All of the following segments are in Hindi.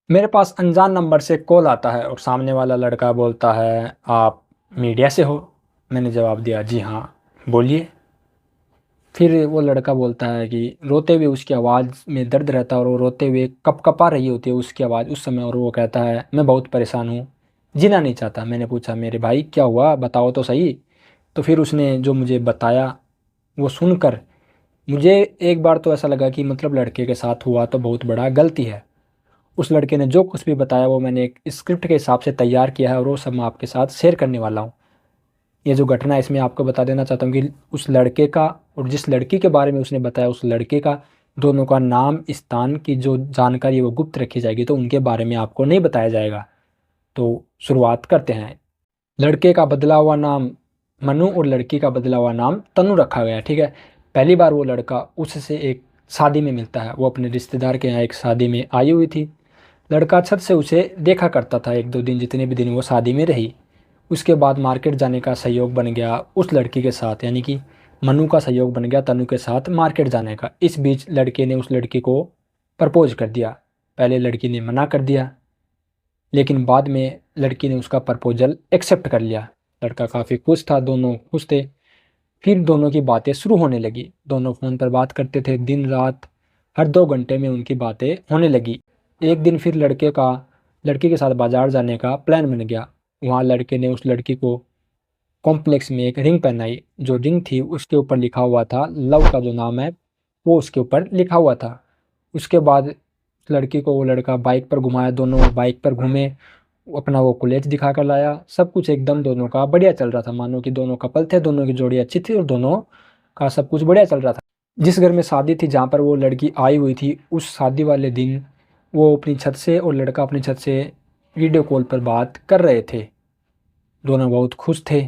मेरे पास अनजान नंबर से कॉल आता है और सामने वाला लड़का बोलता है, आप मीडिया से हो? मैंने जवाब दिया, जी हाँ, बोलिए। फिर वो लड़का बोलता है कि रोते हुए उसकी आवाज़ में दर्द रहता है और वो रोते हुए कँपा रही होती है उसकी आवाज़ उस समय, और वो कहता है, मैं बहुत परेशान हूँ, जीना नहीं चाहता। मैंने पूछा, मेरे भाई क्या हुआ, बताओ तो सही। तो फिर उसने जो मुझे बताया वो सुनकर मुझे एक बार तो ऐसा लगा कि मतलब लड़के के साथ हुआ तो बहुत बड़ा गलती है। उस लड़के ने जो कुछ भी बताया वो मैंने एक स्क्रिप्ट के हिसाब से तैयार किया है और वो सब मैं आपके साथ शेयर करने वाला हूँ। ये जो घटना है इसमें आपको बता देना चाहता हूँ कि उस लड़के का और जिस लड़की के बारे में उसने बताया उस लड़के का, दोनों का नाम, स्थान की जो जानकारी है वो गुप्त रखी जाएगी, तो उनके बारे में आपको नहीं बताया जाएगा। तो शुरुआत करते हैं। लड़के का बदला हुआ नाम मनु और लड़की का बदला हुआ नाम तनु रखा गया है, ठीक है। पहली बार वो लड़का उससे एक शादी में मिलता है, वो अपने रिश्तेदार के यहाँ एक शादी में आई हुई थी। लड़का छत से उसे देखा करता था एक दो दिन, जितने भी दिन वो शादी में रही। उसके बाद मार्केट जाने का सहयोग बन गया उस लड़की के साथ, यानी कि मनु का सहयोग बन गया तनु के साथ मार्केट जाने का। इस बीच लड़के ने उस लड़की को प्रपोज कर दिया। पहले लड़की ने मना कर दिया, लेकिन बाद में लड़की ने उसका प्रपोजल एक्सेप्ट कर लिया। लड़का काफ़ी खुश था, दोनों खुश थे। फिर दोनों की बातें शुरू होने लगी। दोनों फ़ोन पर बात करते थे दिन रात, हर 2 घंटे में उनकी बातें होने लगी। एक दिन फिर लड़के के साथ बाज़ार जाने का प्लान बन गया। वहाँ लड़के ने उस लड़की को कॉम्प्लेक्स में एक रिंग पहनाई। जो रिंग थी उसके ऊपर लिखा हुआ था लव का जो नाम है वो उसके ऊपर लिखा हुआ था। उसके बाद लड़की को वो लड़का बाइक पर घुमाया, दोनों बाइक पर घूमे, वो अपना वो कॉलेज दिखा कर लाया। सब कुछ एकदम दोनों का बढ़िया चल रहा था, मानो कि दोनों कपल थे, दोनों की जोड़ी अच्छी थी और दोनों का सब कुछ बढ़िया चल रहा था। जिस घर में शादी थी जहाँ पर वो लड़की आई हुई थी, उस शादी वाले दिन वो अपनी छत से और लड़का अपनी छत से वीडियो कॉल पर बात कर रहे थे। दोनों बहुत खुश थे।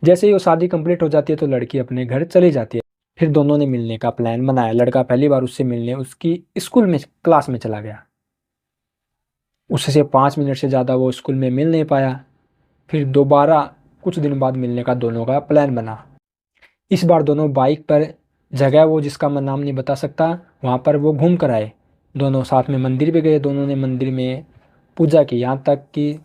जैसे ही वो शादी कंप्लीट हो जाती है तो लड़की अपने घर चली जाती है। फिर दोनों ने मिलने का प्लान बनाया। लड़का पहली बार उससे मिलने उसकी स्कूल में क्लास में चला गया। उससे 5 मिनट से ज़्यादा वो स्कूल में मिल नहीं पाया। फिर दोबारा कुछ दिन बाद मिलने का दोनों का प्लान बना। इस बार दोनों बाइक पर, जगह वो जिसका मैं नाम नहीं बता सकता, वहाँ पर वो घूम कर आए। दोनों साथ में मंदिर भी गए, दोनों ने मंदिर में पूजा की। यहाँ तक कि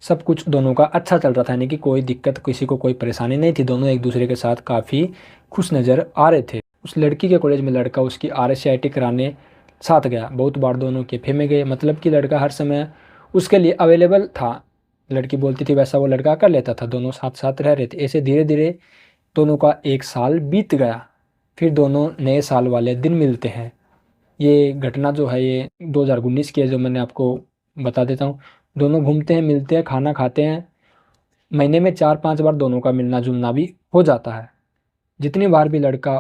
सब कुछ दोनों का अच्छा चल रहा था, यानी कि कोई दिक्कत, किसी को कोई परेशानी नहीं थी। दोनों एक दूसरे के साथ काफ़ी खुश नज़र आ रहे थे। उस लड़की के कॉलेज में लड़का उसकी RSCIT कराने साथ गया। बहुत बार दोनों कैफे में गए, मतलब कि लड़का हर समय उसके लिए अवेलेबल था। लड़की बोलती थी वैसा वो लड़का कर लेता था। दोनों साथ साथ रह रहे थे। ऐसे धीरे धीरे दोनों का 1 साल बीत गया। फिर दोनों नए साल वाले दिन मिलते हैं। ये घटना जो है ये 2019 की है, जो मैंने आपको बता देता हूँ। दोनों घूमते हैं, मिलते हैं, खाना खाते हैं। महीने में 4-5 बार दोनों का मिलना जुलना भी हो जाता है। जितनी बार भी लड़का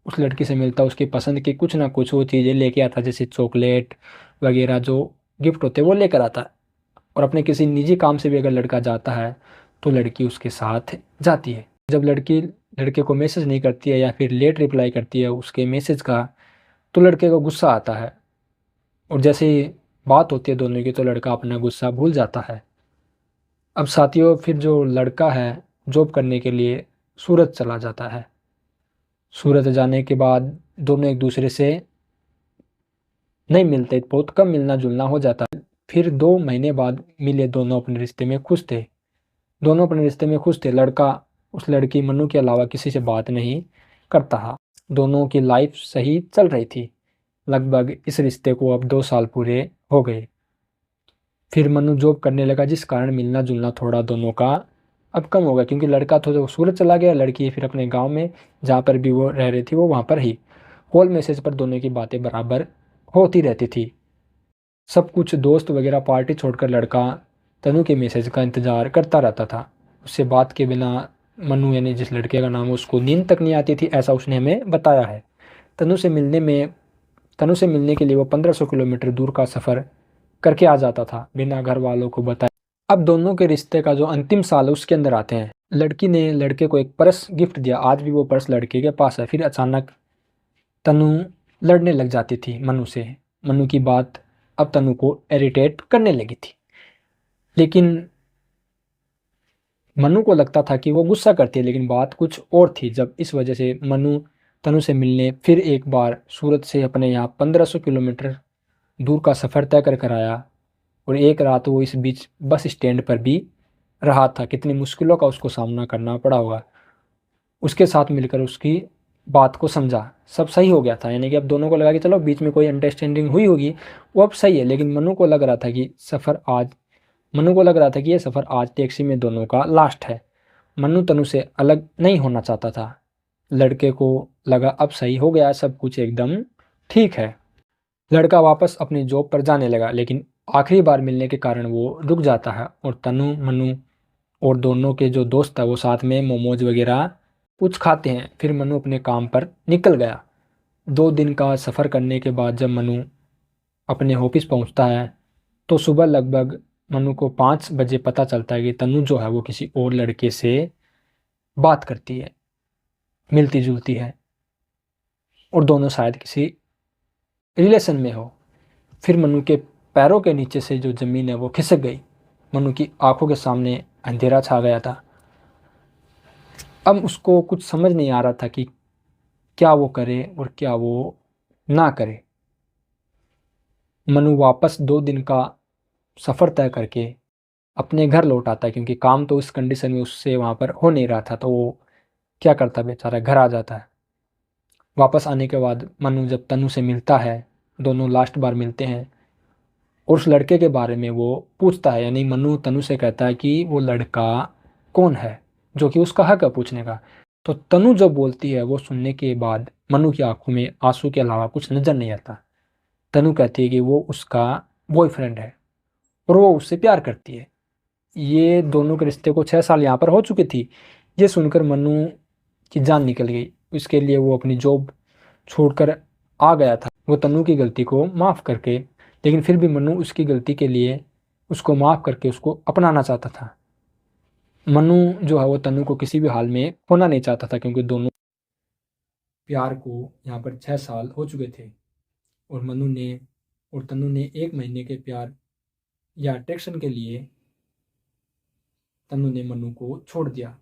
उस लड़की से मिलता उसकी पसंद की कुछ ना कुछ वो चीज़ें लेके आता, जैसे चॉकलेट वगैरह जो गिफ्ट होते हैं वो लेकर आता है। और अपने किसी निजी काम से भी अगर लड़का जाता है तो लड़की उसके साथ जाती है। जब लड़की लड़के को मैसेज नहीं करती है या फिर लेट रिप्लाई करती है उसके मैसेज का, तो लड़के को गुस्सा आता है। और जैसे ही बात होती है दोनों की तो लड़का अपना गुस्सा भूल जाता है। अब साथियों, फिर जो लड़का है जॉब करने के लिए सूरत चला जाता है। सूरत जाने के बाद दोनों एक दूसरे से नहीं मिलते, बहुत कम मिलना जुलना हो जाता है। फिर 2 महीने बाद मिले, दोनों अपने रिश्ते में खुश थे। दोनों अपने रिश्ते में खुश थे। लड़का उस लड़की मनु के अलावा किसी से बात नहीं करता था। दोनों की लाइफ सही चल रही थी। लगभग इस रिश्ते को अब 2 साल पूरे हो गए। फिर मनु जॉब करने लगा, जिस कारण मिलना जुलना थोड़ा दोनों का अब कम हो गया, क्योंकि लड़का तो सूरत चला गया, लड़की फिर अपने गांव में जहाँ पर भी वो रह रही थी वो वहाँ पर ही। कॉल मैसेज पर दोनों की बातें बराबर होती रहती थी। सब कुछ दोस्त वगैरह पार्टी छोड़कर लड़का तनु के मैसेज का इंतज़ार करता रहता था। उससे बात के बिना मनु, यानी जिस लड़के का नाम है, उसको नींद तक नहीं आती थी, ऐसा उसने हमें बताया है। तनु से मिलने में तनु से मिलने के लिए वो 1500 किलोमीटर दूर का सफ़र करके आ जाता था बिना घर वालों को बताए। अब दोनों के रिश्ते का जो अंतिम साल है उसके अंदर आते हैं। लड़की ने लड़के को एक पर्स गिफ्ट दिया, आज भी वो पर्स लड़के के पास है। फिर अचानक तनु लड़ने लग जाती थी मनु से। मनु की बात अब तनु को इरिटेट करने लगी थी, लेकिन मनु को लगता था कि वो गुस्सा करती है, लेकिन बात कुछ और थी। जब इस वजह से मनु तनु से मिलने फिर एक बार सूरत से अपने यहाँ 1500 किलोमीटर दूर का सफ़र तय कर कर आया और एक रात वो इस बीच बस स्टैंड पर भी रहा था। कितनी मुश्किलों का उसको सामना करना पड़ा होगा। उसके साथ मिलकर उसकी बात को समझा, सब सही हो गया था। यानी कि अब दोनों को लगा कि चलो बीच में कोई अंडरस्टैंडिंग हुई होगी, वो अब सही है। लेकिन मनु को लग रहा था कि ये सफ़र आज टैक्सी में दोनों का लास्ट है। मनु तनु से अलग नहीं होना चाहता था। लड़के को लगा अब सही हो गया, सब कुछ एकदम ठीक है। लड़का वापस अपनी जॉब पर जाने लगा, लेकिन आखिरी बार मिलने के कारण वो रुक जाता है और तनु मनु और दोनों के जो दोस्त है वो साथ में मोमोज वगैरह कुछ खाते हैं। फिर मनु अपने काम पर निकल गया। 2 दिन का सफ़र करने के बाद जब मनु अपने ऑफिस पहुंचता है तो सुबह लगभग मनु को 5 बजे पता चलता है कि तनु जो है वो किसी और लड़के से बात करती है, मिलती जुलती है और दोनों शायद किसी रिलेशन में हो। फिर मनु के पैरों के नीचे से जो ज़मीन है वो खिसक गई। मनु की आंखों के सामने अंधेरा छा गया था। अब उसको कुछ समझ नहीं आ रहा था कि क्या वो करे और क्या वो ना करे। मनु वापस 2 दिन का सफ़र तय करके अपने घर लौट आता है, क्योंकि काम तो उस कंडीशन में उससे वहाँ पर हो नहीं रहा था। तो वो क्या करता बेचारा, घर आ जाता है। वापस आने के बाद मनु जब तनु से मिलता है, दोनों लास्ट बार मिलते हैं और उस लड़के के बारे में वो पूछता है। यानी मनु तनु से कहता है कि वो लड़का कौन है, जो कि उसका हक है पूछने का। तो तनु जो बोलती है वो सुनने के बाद मनु की आंखों में आंसू के अलावा कुछ नज़र नहीं आता। तनु कहती है कि वो उसका बॉयफ्रेंड है और वो उससे प्यार करती है। ये दोनों के रिश्ते को 6 साल यहाँ पर हो चुकी थी। ये सुनकर मनु की जान निकल गई। इसके लिए वो अपनी जॉब छोड़कर आ गया था, वो तनु की गलती को माफ़ करके। लेकिन फिर भी मनु उसकी गलती के लिए उसको माफ़ करके उसको अपनाना चाहता था। मनु जो है वो तनु को किसी भी हाल में खोना नहीं चाहता था, क्योंकि दोनों प्यार को यहाँ पर 6 साल हो चुके थे और मनु ने और तनु ने 1 महीने के प्यार या अट्रैक्शन के लिए तनु ने मनु को छोड़ दिया।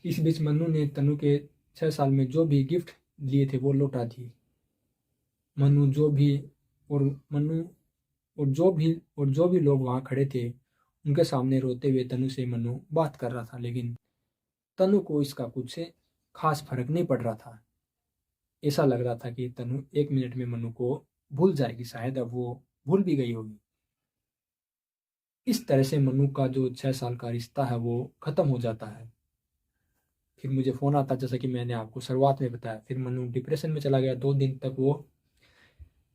इस बीच मनु ने तनु के 6 साल में जो भी गिफ्ट लिए थे वो लौटा दिए। मनु जो भी और मनु और जो भी लोग वहाँ खड़े थे उनके सामने रोते हुए तनु से मनु बात कर रहा था। लेकिन तनु को इसका कुछ खास फर्क नहीं पड़ रहा था। ऐसा लग रहा था कि तनु 1 मिनट में मनु को भूल जाएगी, शायद अब वो भूल भी गई होगी। इस तरह से मनु का जो 6 साल का रिश्ता है वो ख़त्म हो जाता है। फिर मुझे फ़ोन आता, जैसा कि मैंने आपको शुरुआत में बताया। फिर मनु डिप्रेशन में चला गया। 2 दिन तक वो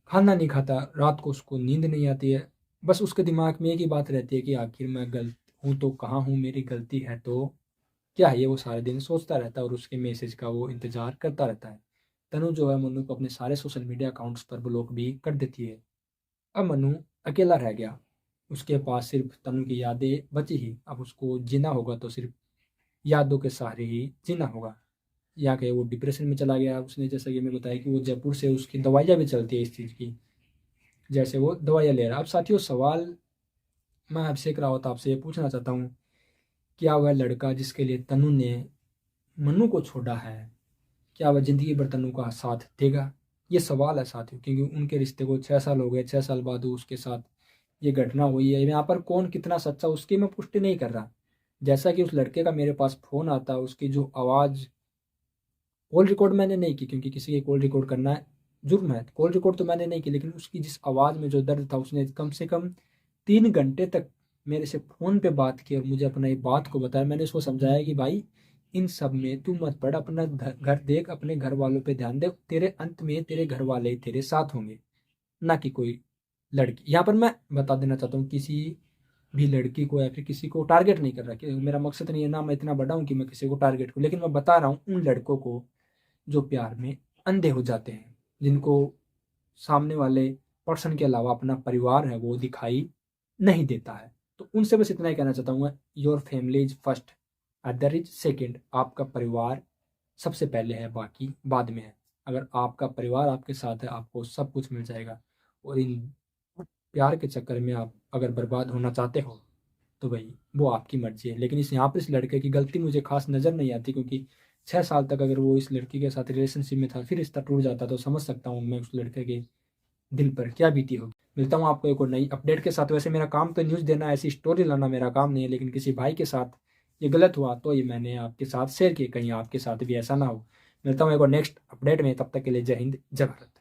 खाना नहीं खाता, रात को उसको नींद नहीं आती है। बस उसके दिमाग में एक ही बात रहती है कि आखिर मैं गलत हूँ तो कहाँ हूँ, मेरी गलती है तो क्या है। ये वो सारे दिन सोचता रहता है और उसके मैसेज का वो इंतज़ार करता रहता है। तनु जो है मनु को अपने सारे सोशल मीडिया अकाउंट्स पर ब्लॉक भी कर देती है। अब मनु अकेला रह गया। उसके पास सिर्फ तनु की यादें बची ही। अब उसको जीना होगा तो सिर्फ यादों के सहारे ही जीना होगा। या कि वो डिप्रेशन में चला गया। उसने जैसा कि मैं बताया कि वो जयपुर से उसकी दवाइयाँ भी चलती है इस चीज़ की, जैसे वो दवाइयाँ ले रहा है। अब साथियों, सवाल मैं अभिषेक रावत आपसे ये पूछना चाहता हूँ, क्या वह लड़का जिसके लिए तनु ने मनु को छोड़ा है, क्या वह ज़िंदगी भर तनु का साथ देगा? ये सवाल है साथियों, क्योंकि उनके रिश्ते को 6 साल हो गए। 6 साल बाद उसके साथ ये घटना हुई है। यहाँ पर कौन कितना सच्चा उसकी मैं पुष्टि नहीं कर रहा। जैसा कि उस लड़के का मेरे पास फ़ोन आता है, उसकी जो आवाज़, कॉल रिकॉर्ड मैंने नहीं की क्योंकि किसी की कॉल रिकॉर्ड करना जुर्म है। कॉल रिकॉर्ड तो मैंने नहीं की, लेकिन उसकी जिस आवाज़ में जो दर्द था, उसने कम से कम 3 घंटे तक मेरे से फ़ोन पे बात की और मुझे अपना ये बात को बताया। मैंने उसको समझाया कि भाई इन सब में तू मत पड़, अपना घर देख, अपने घर वालों पे ध्यान दे। तेरे अंत में तेरे घर वाले ही तेरे साथ होंगे, ना कि कोई लड़की। यहाँ पर मैं बता देना चाहता हूँ, किसी भी लड़की को या फिर किसी को टारगेट नहीं कर रहा कि मेरा मकसद नहीं है, ना मैं इतना बड़ा हूँ कि मैं किसी को टारगेट करूँ। लेकिन मैं बता रहा हूँ उन लड़कों को जो प्यार में अंधे हो जाते हैं, जिनको सामने वाले पर्सन के अलावा अपना परिवार है वो दिखाई नहीं देता है। तो उनसे बस इतना ही कहना चाहता हूँ, your family is first, other is second. आपका परिवार सबसे पहले है, बाकी बाद में है। अगर आपका परिवार आपके साथ है, आपको सब कुछ मिल जाएगा। और इन प्यार के चक्कर में आप अगर बर्बाद होना चाहते हो तो भाई वो आपकी मर्जी है। लेकिन इस यहाँ पर इस लड़के की गलती मुझे खास नज़र नहीं आती, क्योंकि 6 साल तक अगर वो इस लड़की के साथ रिलेशनशिप में था, फिर रिश्ता टूट जाता तो समझ सकता हूँ मैं उस लड़के के दिल पर क्या बीती होगी। मिलता हूँ आपको एक और नई अपडेट के साथ। वैसे मेरा काम तो न्यूज़ देना, ऐसी स्टोरी लाना मेरा काम नहीं है, लेकिन किसी भाई के साथ ये गलत हुआ तो ये मैंने आपके साथ शेयर किया, कहीं आपके साथ भी ऐसा ना हो। मिलता हूँ एक और नेक्स्ट अपडेट में, तब तक के लिए जय हिंद जय भारत।